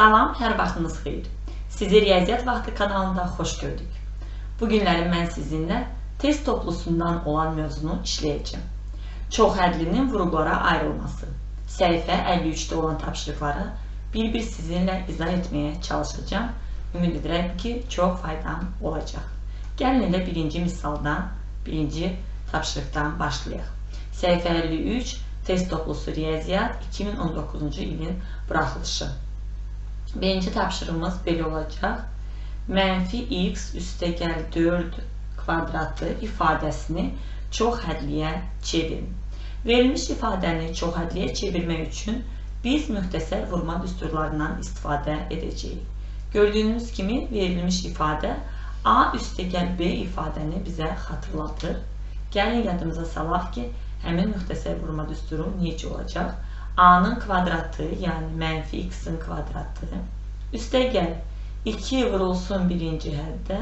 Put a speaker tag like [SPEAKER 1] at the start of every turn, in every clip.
[SPEAKER 1] Salam, hər vaxtınız xeyir. Sizi Riyaziyyat Vaxtı kanalında xoş gördük. Bugünlərim mən sizinlə test toplusundan olan mövzunu işləyəcəm. Çox hədlinin vurğulara ayrılması. Səhifə 53-də olan tapşırıqları bir-bir sizinlə izah etməyə çalışacağım. Ümid edirəm ki, çox faydam olacaq. Gəlin elə birinci misaldan, birinci tapşırıqdan başlayaq. Səhifə 53, test toplusu Riyaziyyat 2019-cu ilin buraxılışı. Birinci tapşırığımız belə olacaq. Mənfi x üstəgəl 4 kvadratı ifadəsini çox hədliyə çevirin. Verilmiş ifadəni çox hədliyə çevirmək üçün biz müxtəsər vurma düsturlarından istifadə edəcəyik. Gördüyünüz kimi verilmiş ifadə a üstəgəl b ifadəni bizə xatırlatır. Gəlin yadımıza salaq ki, həmin müxtəsər vurma düsturu necə olacaq? A-nın kvadratı, yəni mənfi x-in kvadratı, üstəgəl 2 vurulsun birinci həddə,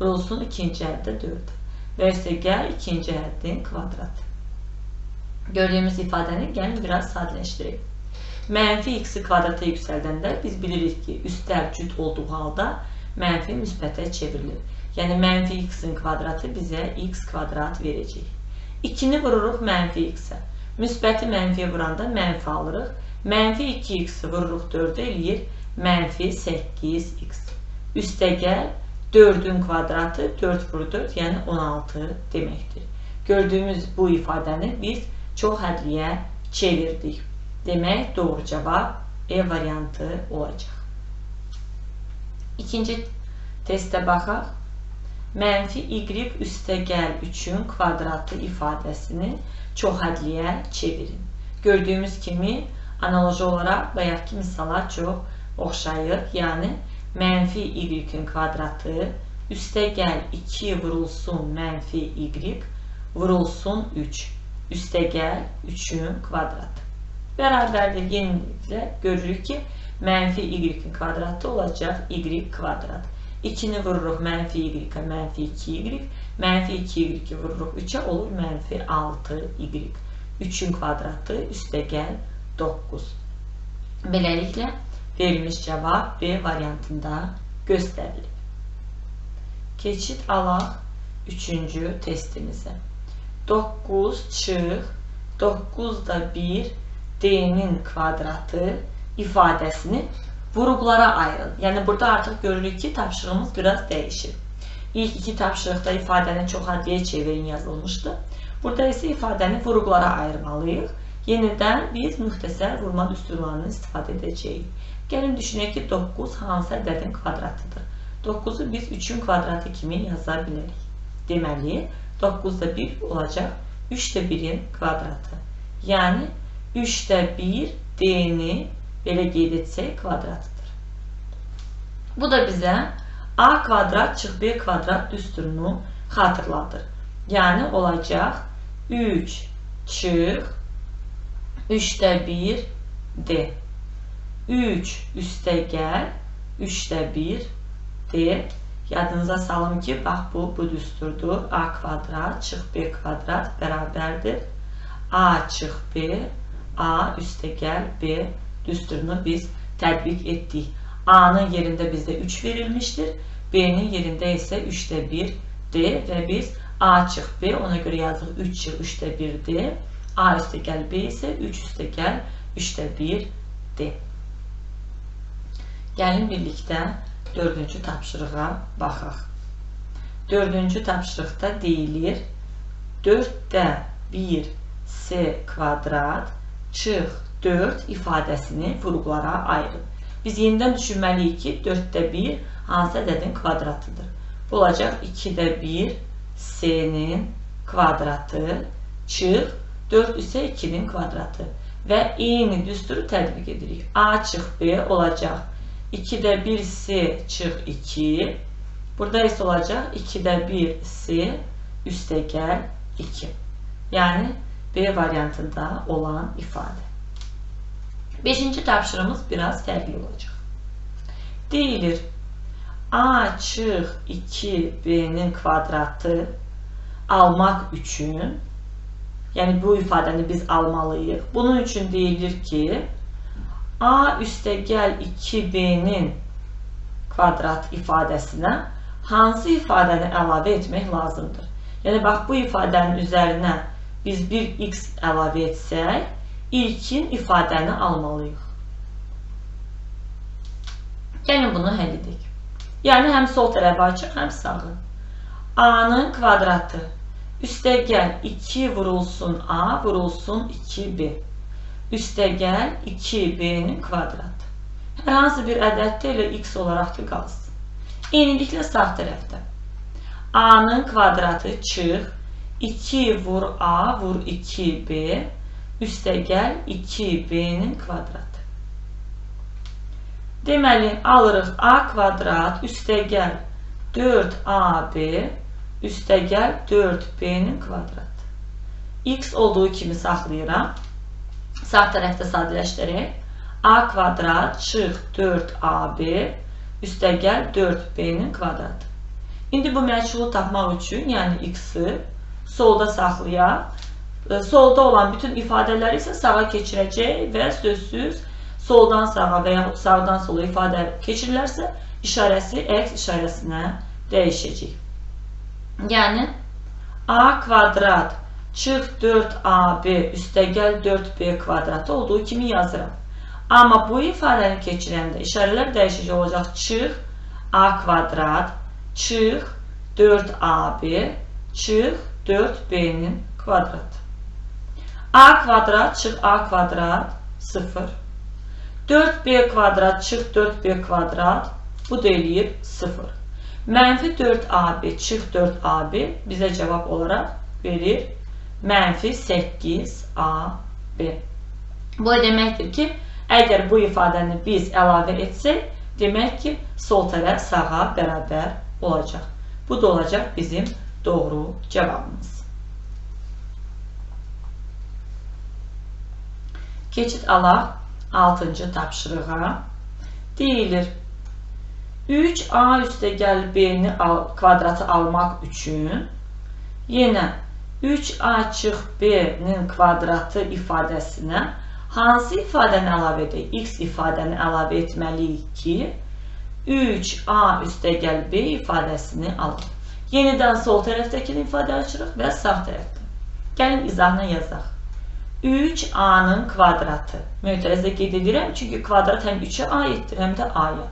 [SPEAKER 1] vurulsun ikinci həddə 4 və üstəgəl ikinci həddin kvadratı. Gördüyümüz ifadəni gəlin biraz sadələşdirək. Mənfi x-i kvadrata yüksəldəndə biz bilirik ki, üstlər cüt olduğu halda mənfi müsbətə çevrilir. Yəni mənfi x-in kvadratı bizə x kvadrat verəcək. 2-ni vururuq mənfi x-ə. Müsbəti mənfiyə vuranda mənfi alırıq. Mənfi 2x vururuq 4-ə eləyir mənfi 8x. Üstəgəl 4-ün kvadratı 4 vur 4, yəni 16 deməkdir. Gördüyümüz bu ifadəni biz çox hədliyə çevirdik. Demək, doğru cavab E variantı olacaq. İkinci testə baxaq. Mənfi y üstəgəl 3-ün kvadratı ifadəsini çox hədliyə çevirin. Gördüyümüz kimi analoji olaraq bayaqki misala çox oxşayır. Yəni mənfi y-in kvadratı üstəgəl 2 vurulsun mənfi y vurulsun 3. Üstəgəl 3-ün kvadratı. Bərabərdir, yeniliklə görürük ki, mənfi y-in kvadratı olacaq y kvadrat. 2-ni vururuq mənfi y-ə, mənfi 2y, mənfi 2y vururuq 3-ə, olur mənfi 6y. 3-ün kvadratı üstəgəl 9. Beləliklə, verilmiş cavab B variantında göstərilir. Keçid alaq 3-cü testimizə. 9 çıx 9 da 1 d-nin kvadratı ifadəsini vurğulara ayrıl. Yəni, burada artıq görürük ki, tapşırığımız biraz dəyişir. İlk iki tapşırıqda ifadəni çox hədliyə çevirin yazılmışdı. Burada isə ifadəni vurğulara ayırmalıyıq. Yenidən biz müxtəsər vurma düsturlarını istifadə edəcəyik. Gəlin düşünək ki, 9 hansı ədədin kvadratıdır? 9-u biz 3-ün kvadratı kimi yaza bilərik. Deməli, 9 da 1 olacaq 3 də 1-in kvadratı. Yəni, 3 də 1 d-ni belə qeyd etsək kvadratıdır. Bu da bizə a kvadrat çıx b kvadrat düsturunu xatırladır. Yəni olacaq 3 çıx 3də 1 d. 3 üstəgəl 3də 1 d. Yadınıza salım ki, bax bu düsturdur. A kvadrat çıx b kvadrat bərabərdir. A çıx b, a üstəgəl b düsturunu biz tətbiq etdik. A-nın yerində bizdə 3 verilmişdir. B-nin yerində isə 3də 1 d və biz a çıx b, ona görə yazıq 3 çıx 3də 1 d. A üstəgəl b isə 3 üstəgəl 3də 1 d. Gəlin birlikdə 4-cü tapşırığa baxaq. 4-cü tapşırıqda deyilir 4də 1 s kvadrat çıx 4 ifadəsini vurğulara ayırın. Biz yenidən düşünməliyik ki, 4də 1 hansı ədədin kvadratıdır? Bu olacaq 2də 1 s-nin kvadratı çıx 4 isə 2-nin kvadratı və eyni düsturu tətbiq edirik. A çıx b olacaq 2də 1 s çıx 2. Burada isə olacaq 2də 1 s üstəgəl 2. Yəni B variantında olan ifadə. 5-ci tapşırığımız biraz fərqli olacaq. Deyilir, a çıx 2b-nin kvadratı almaq üçün, yəni bu ifadəni biz almalıyıq. Bunun üçün deyilir ki, A üstəgəl 2B-nin kvadrat ifadəsinə hansı ifadəni əlavə etmək lazımdır? Yəni, bax, bu ifadənin üzərinə biz bir x əlavə etsək, ilkin ifadəni almalıyıq. Gəlin bunu həll edək. Yəni, həm sol tərəfi açıq, həm sağı. A-nın kvadratı üstəgəl 2 vurulsun A vurulsun 2B. Üstəgəl 2B-nin kvadratı. Hər hansı bir ədəddə ilə x olaraq da qalsın. Eyniliklə sağ tərəfdə. A-nın kvadratı çıx 2 vur A vur 2B üstəgəl 2B-nin kvadratı. Deməli, alırıq A kvadrat üstəgəl 4AB üstəgəl 4B-nin kvadratı. X olduğu kimi saxlayıram. Sağ tərəfdə sadələşdirək. A kvadrat çıx 4AB üstəgəl 4B-nin kvadratı. İndi bu məchulu tapmaq üçün, yəni x-i solda saxlayaq. Solda olan bütün ifadələri isə sağa keçirəcək və sözsüz soldan sağa və yaxud sağdan sola ifadə keçirilərsə, işarəsi x işarəsinə dəyişəcək. Yəni, A kvadrat çıx 4AB üstəgəl 4B kvadratı olduğu kimi yazıram. Amma bu ifadəni keçirəndə işarələr dəyişəcək olacaq. Çıx A kvadrat çıx 4AB çıx 4B-nin kvadratı. A kvadrat çıx A kvadrat 0. 4B kvadrat çıx 4B kvadrat bu da eləyir 0. Mənfi 4AB çıx 4AB bizə cavab olaraq verir mənfi 8AB. Bu deməkdir ki, əgər bu ifadəni biz əlavə etsək, demək ki, sol tərəf sağa bərabər olacaq. Bu da olacaq bizim doğru cavabımız. Keçid alaq 6-cı tapşırığa. Deyilir, 3A üstəgəl B-ni kvadratı almaq üçün yenə 3A çıx B-nin kvadratı ifadəsinə hansı ifadəni əlavə edək? X ifadəni əlavə etməliyik ki, 3A üstəgəl B ifadəsini alaq. Yenidən sol tərəfdəkini ifadə açırıq və sağ tərəfdə. Gəlin izahına yazaq. 3A-nın kvadratı. Mötərizə qeyd edirəm, çünki kvadrat həm 3-ə aiddir, həm də A-ya.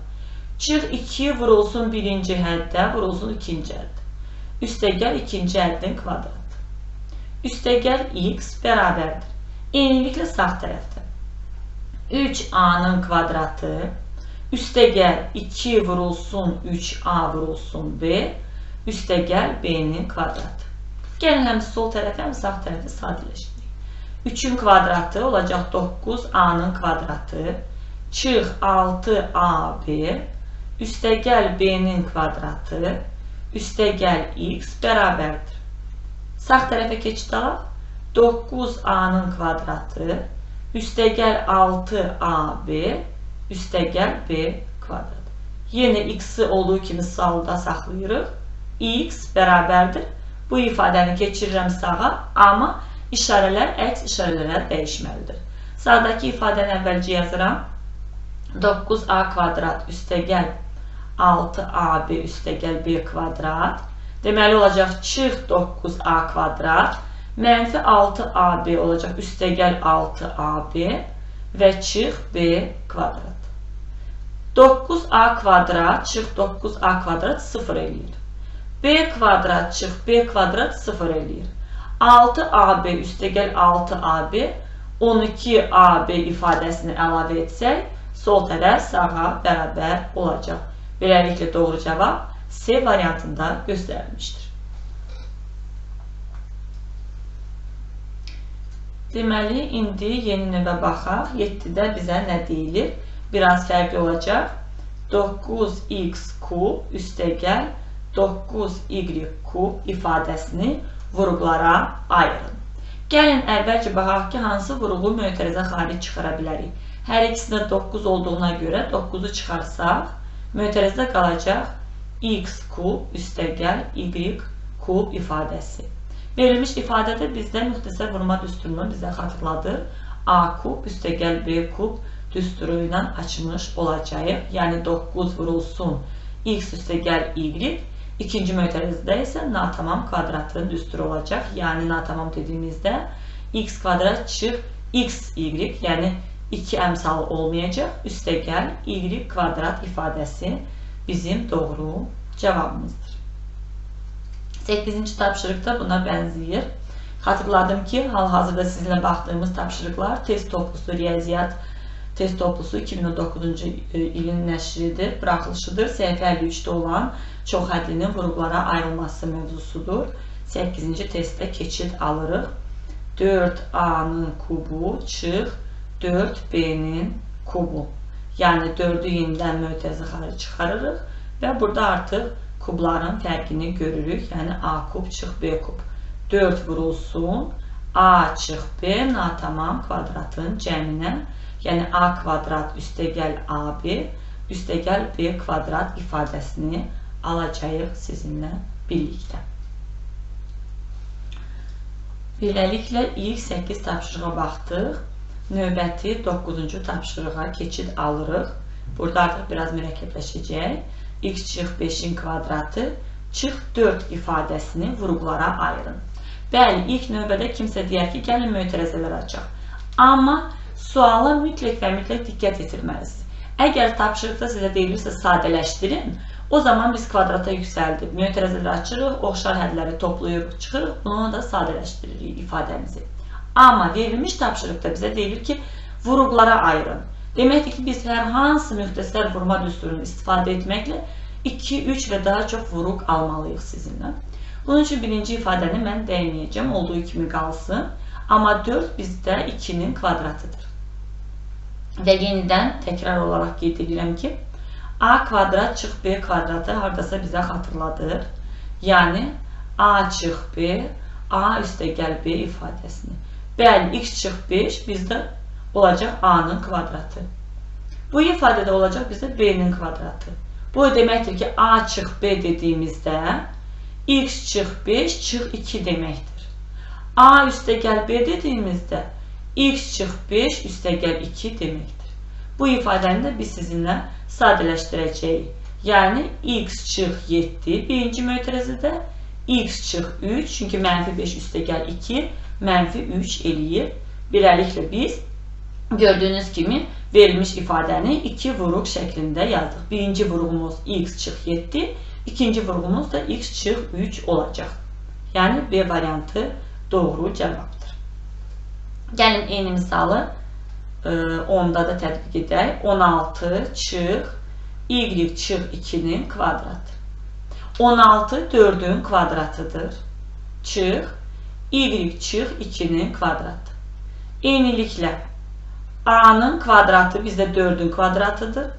[SPEAKER 1] Çıx 2 vurulsun birinci həddə, vurulsun ikinci həddə. Üstəgəl ikinci həddin kvadratı. Üstəgəl x bərabərdir. Eyniliklə sağ tərəfdə. 3A-nın kvadratı üstəgəl 2 vurulsun 3A vurulsun B üstəgəl B-nin kvadratı. Gəlin həm sol tərəfi, həm sağ tərəfi sadələşdirik. 3-ün kvadratı olacaq 9A-nın kvadratı çıx 6AB üstəgəl B-nin kvadratı üstəgəl x bərabərdir. Sağ tərəfə keçid alaq. 9A-nın kvadratı üstəgəl 6AB üstəgəl B kvadratı. Yenə x-i olduğu kimi salda saxlayırıq. X bərabərdir. Bu ifadəni keçirirəm sağa, amma işarələr əks işarələrə dəyişməlidir. Sağdakı ifadəni əvvəlcə yazıram. 9A kvadrat üstəgəl 6AB üstəgəl B kvadrat. Deməli olacaq çıx 9A kvadrat mənfi 6AB olacaq üstəgəl 6AB və çıx B kvadrat. 9A kvadrat çıx 9A kvadrat 0 eləyir. B kvadrat çıx B kvadrat 0 eləyir. 6AB üstəgəl 6AB 12AB ifadəsini əlavə etsək, sol tərəf sağa bərabər olacaq. Beləliklə doğru cavab C variantında göstərilmişdir. Deməli, indi yeni növə baxaq. 7-də bizə nə deyilir? Biraz fərqli olacaq. 9x kub üstəgəl 9y kub ifadəsini vurğulara ayırın. Gəlin əvvəlcə baxaq ki, hansı vurğu mötərizə xaric çıxara bilərik. Hər ikisində 9 olduğuna görə 9-u çıxarsaq, mötərizə qalacaq x kub üstəgəl y kub ifadəsi. Verilmiş ifadədə bizdə müxtəsər vurma düsturunu bizə xatırladır. A kub üstəgəl B kub düsturu ilə açmış olacağıq. Yəni 9 vurulsun x üstə gəl y. İkinci mötərizədə isə natamam kvadratın düsturu olacaq. Yəni natamam dediyimizdə x kvadrat çıx x y, yəni 2 əmsalı olmayacaq. Üstə gəl y kvadrat ifadəsi bizim doğru cavabımızdır. 8-ci tapşırıqda buna bənzəyir. Xatırladım ki, hal-hazırda sizinlə baxdığımız tapşırıqlar test toplusu, riyaziyyat test toplusu 2009-cu ilin nəşridir, buraxılışıdır. Səhifə 53-də olan çox hədlinin vuruqlara ayrılması mövzusudur. 8-ci testdə keçid alırıq. 4a-nın kubu çıx 4b-nin kubu. Yəni 4-ü yenidən mötərizə xarici çıxarırıq və burada artıq kubların fərqini görürük. Yəni a kub çıx b kub. 4 vurulsun a çıx b natamam kvadratın cəminə. Yəni a kvadrat üstə gəl ab üstə gəl b kvadrat ifadəsini alacağıq sizinlə birlikdə. Beləliklə ilk 8 tapşırığa baxdıq. Növbəti 9-cu tapşırığa keçid alırıq. Burada artıq biraz mürəkkəbləşəcək. X çıx 5-in kvadratı çıx 4 ifadəsini vuruqlara ayırın. Bəli, ilk növbədə kimsə deyər ki, gəlin mötərizələr açaq. Amma suala mütləq və mütləq diqqət yetirməlisiniz. Əgər tapşırıqda sizə deyilirsə sadələşdirin, o zaman biz kvadrata yüksəldib mötərizələri açırıq, oxşar hədləri toplayıb çıxırıq, bunu da sadələşdiririk ifadəmizi. Amma verilmiş tapşırıqda bizə deyilir ki, vuruqlara ayırın. Deməkdir ki, biz hər hansı müxtəsər vurma düsturunu istifadə etməklə 2, 3 və daha çox vuruq almalıyıq sizinlə. Bunun üçün birinci ifadəni mən dəyməyəcəm, olduğu kimi qalsın. Amma 4 bizdə 2-nin kvadratıdır. Və yenidən təkrar olaraq qeyd edirəm ki, a kvadrat çıx b kvadratı haradasa bizə xatırladır. Yəni, a çıx b, a üstə gəl b ifadəsini. Bəli, x çıx 5 bizdə olacaq a-nın kvadratı. Bu ifadədə olacaq bizdə b-nin kvadratı. Bu deməkdir ki, a çıx b dediyimizdə x çıx 5 çıx 2 deməkdir. A üstə gəl b dediyimizdə x çıx 5 üstə gəl 2 deməkdir. Bu ifadəni də biz sizinlə sadələşdirəcəyik. Yəni x çıx 7 birinci mötərizədə, x çıx 3, çünki mənfi 5 üstə gəl 2, mənfi 3 eləyir. Beləliklə biz gördüyünüz kimi verilmiş ifadəni 2 vuruq şəklində yazdıq. Birinci vuruğumuz x çıx 7, ikinci vuruğumuz da x çıx 3 olacaq. Yəni B variantı doğru cavabdır. Gəlin eyni misalı 10-da da tətbiq edək. 16 çıx y çıx 2-nin kvadratı. 16 4-ün kvadratıdır. Çıx y çıx 2-nin kvadratı. Eyniliklə a-nın kvadratı bizdə 4-ün kvadratıdır.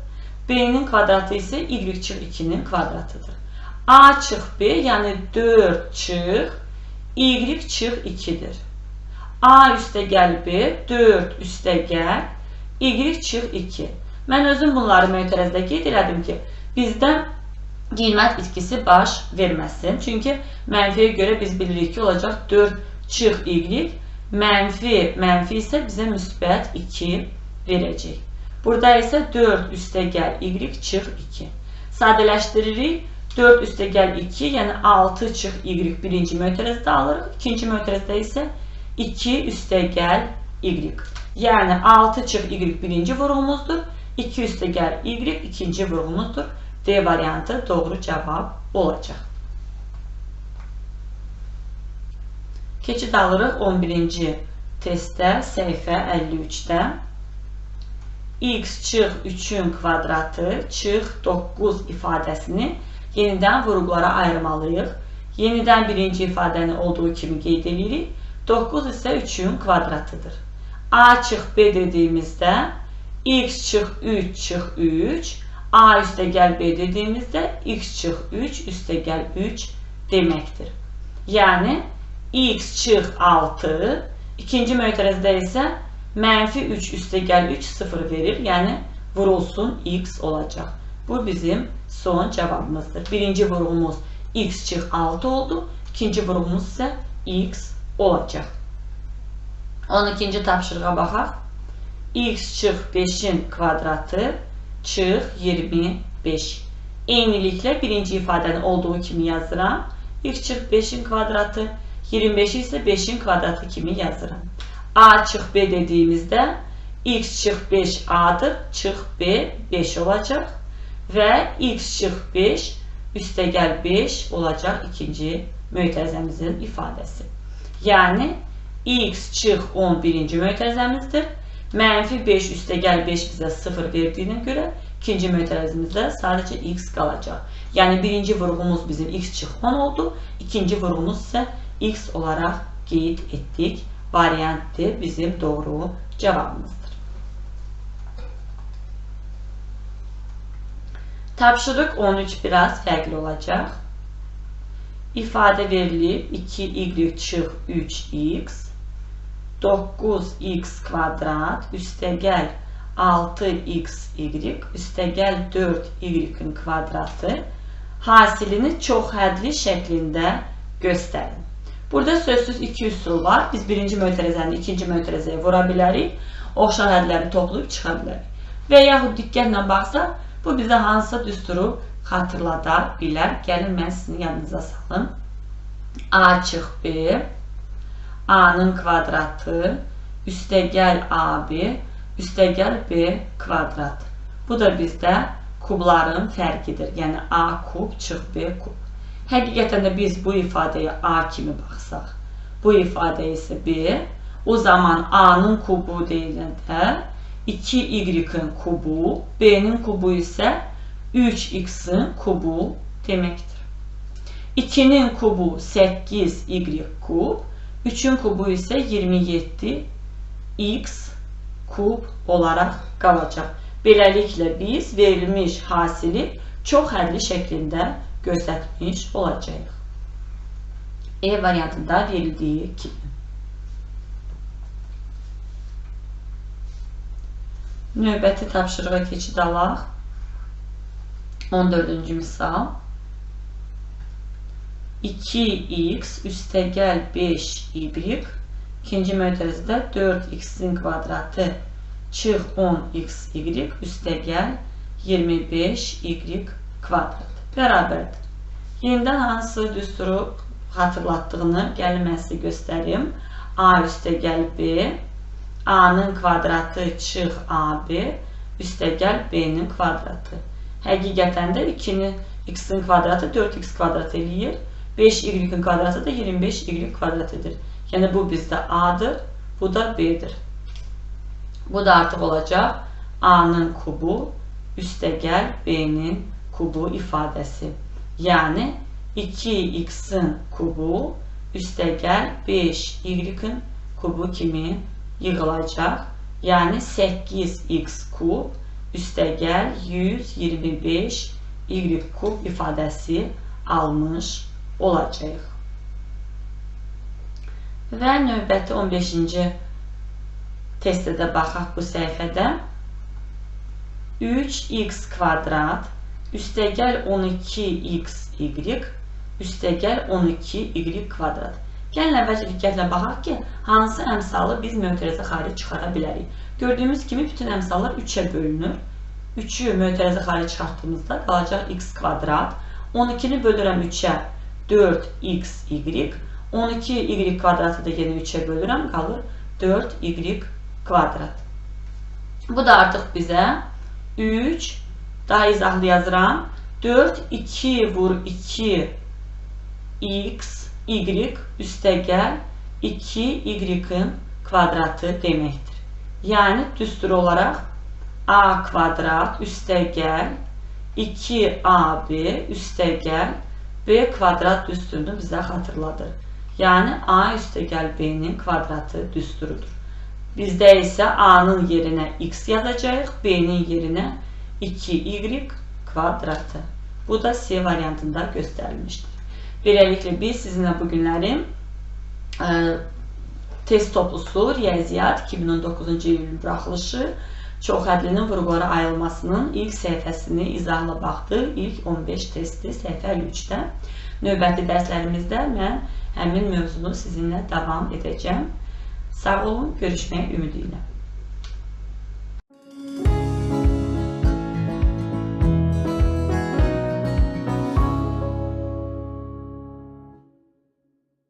[SPEAKER 1] B-nin kvadratı isə y çıx 2-nin kvadratıdır. A çıx B, yəni 4 çıx y çıx 2-dir. A üstə gəl B, 4 üstə gəl y çıx 2. Mən özüm bunları mötərizədə qeyd elədim ki, bizdə qiymət itkisi baş verməsin. Çünki mənfiyə görə biz bilirik ki, olacaq 4 çıx y, mənfi isə bizə müsbət 2 verəcək. Burada isə 4 üstə gəl y çıx 2. Sadələşdiririk. 4 üstə gəl 2, yəni 6 çıx y birinci mötərizədə alırıq. İkinci mötərizədə isə 2 üstə gəl y. Yəni 6 çıx y birinci vuruğumuzdur. 2 üstə gəl y ikinci vuruğumuzdur. D variantı doğru cavab olacaq. Keçid alırıq 11-ci testdə, səhifə 53-də. X çıx 3-ün kvadratı çıx 9 ifadəsini yenidən vuruqlara ayırmalıyıq. Yenidən birinci ifadəni olduğu kimi qeyd edirik. 9 isə 3-ün kvadratıdır. A çıx B dediyimizdə x çıx 3 çıx 3, A üstə gəl B dediyimizdə x çıx 3 üstə gəl 3 deməkdir. Yəni x çıx 6, ikinci mötərizədə isə mənfi 3 üstə gəl 3 0 verir. Yəni vurulsun x olacaq. Bu bizim son cavabımızdır. Birinci vuruğumuz x çıx 6 oldu. İkinci vuruğumuz isə x olacaq. 12-ci tapşırığa baxaq. x çıx 5'in kvadratı çıx 25. Eyniliklə birinci ifadəni olduğu kimi yazıram. X çıx 5'in kvadratı, 25'i ise 5'in kvadratı kimi yazıram. A çıx B dediğimizdə x çıx 5 A'dır, çıx B 5 olacaq və x çıx 5 üstəgəl 5 olacaq ikinci mötərizəmizin ifadəsi. Yəni x çıx 10 birinci mötərizəmizdir. Mənfi 5 üstəgəl 5 bizə 0 verdiyinə görə ikinci mötərizəmizdə sadəcə x qalacaq. Yəni birinci vurğumuz bizim x çıx 10 oldu. İkinci vurğumuz isə x olaraq qeyd etdik. Variantdır bizim doğru cavabımızdır. Tapşırıq 13 biraz fərqli olacaq. İfadə verilib 2y çıx 3x 9x kvadrat üstəgəl 6xy üstəgəl 4y'in kvadratı hasilini çox hədli şəklində göstərin. Burada sözsüz iki üsul var. Biz birinci mötərizəni ikinci mötərizəyə vura bilərik. Oxşar hədləri toplayıb çıxa bilərik. Və yaxud diqqətlə baxsaq, bu bizə hansısa düsturu xatırlada bilər. Gəlin mən sizin yanınıza salım. A çıx B, A'nın kvadratı üstəgəl AB üstəgəl B kvadrat. Bu da bizdə kubların fərqidir. Yəni A kub çıx B kub. Həqiqətən də biz bu ifadəyə A kimi baxsaq, bu ifadə isə B, o zaman A'nın kubu deyiləndə 2y'in kubu, B'nin kubu isə 3x'in kubu deməkdir. 2'nin kubu 8y kub, 3'ün kubu isə 27x kub olaraq qalacaq. Beləliklə biz verilmiş hasili çox hədli şəklində göstərmiş olacağıq. E variantında verildiyi kimi. Növbəti tapşırığa keçid alaq. 14-cü misal. 2x üstəgəl 5y ikinci mötərizədə 4x'in kvadratı çıx 10xy üstəgəl 25y kvadrat bərabərdir. Yenidən hansı düsturu xatırlatdığını gəlin mən sizə göstərim. A üstəgəl B, A'nın kvadratı çıx AB üstəgəl B'nin kvadratı. Həqiqətən də 2x'in kvadratı 4x kvadrat eləyir. 5y'in kvadratı da 25y kvadrat edir. Yəni bu bizdə A'dır, bu da B'dir. Bu da artıq olacaq A'nın kubu üstəgəl B'nin kubu ifadəsi. Yəni 2x'in kubu üstəgəl 5y'in kubu kimi yığılacaq. Yəni 8x kub üstəgəl 125y kub ifadəsi almış olacaq. Və növbəti 15-ci testə də baxaq bu səhifədə. 3x kvadrat üstəgəl 12xy üstəgəl 12y kvadrat. Gəlin əvvəlcə diqqətlə baxaq ki, hansı əmsalı biz mötərizə xaric çıxara bilərik. Gördüyümüz kimi bütün əmsallar 3-ə bölünür. 3'ü mötərizə xaric çıxartdığımızda qalacaq x kvadrat. 12'ni bölürəm 3'ə 4xy. 12y kvadratı da yenə 3'ə bölürəm, qalır 4y kvadrat. Bu da artıq bizə 3, daha izahlı yazıram, 4, 2 vur 2 x, y üstəgəl 2y'in kvadratı deməkdir. Yəni düstur olaraq a kvadrat üstəgəl 2ab üstəgəl b kvadrat düsturunu bizə xatırladır. Yəni a üstəgəl b'nin kvadratı düsturudur. Bizdə isə a'nın yerinə x yazacağıq, b'nin yerinə 2y kvadratı. Bu da C variantında göstərilmişdir. Beləliklə biz sizinlə bugünlərim test toplusu riyaziyyat 2019-cu ilin buraxılışı çoxhədlinin vurğulara ayrılmasının ilk səhifəsini izahla baxdıq. İlk 15 testi səhifə 3-də. Növbəti dərslərimizdə mən həmin mövzunu sizinlə davam edəcəm. Sağ olun, görüşməyə ümidi ilə.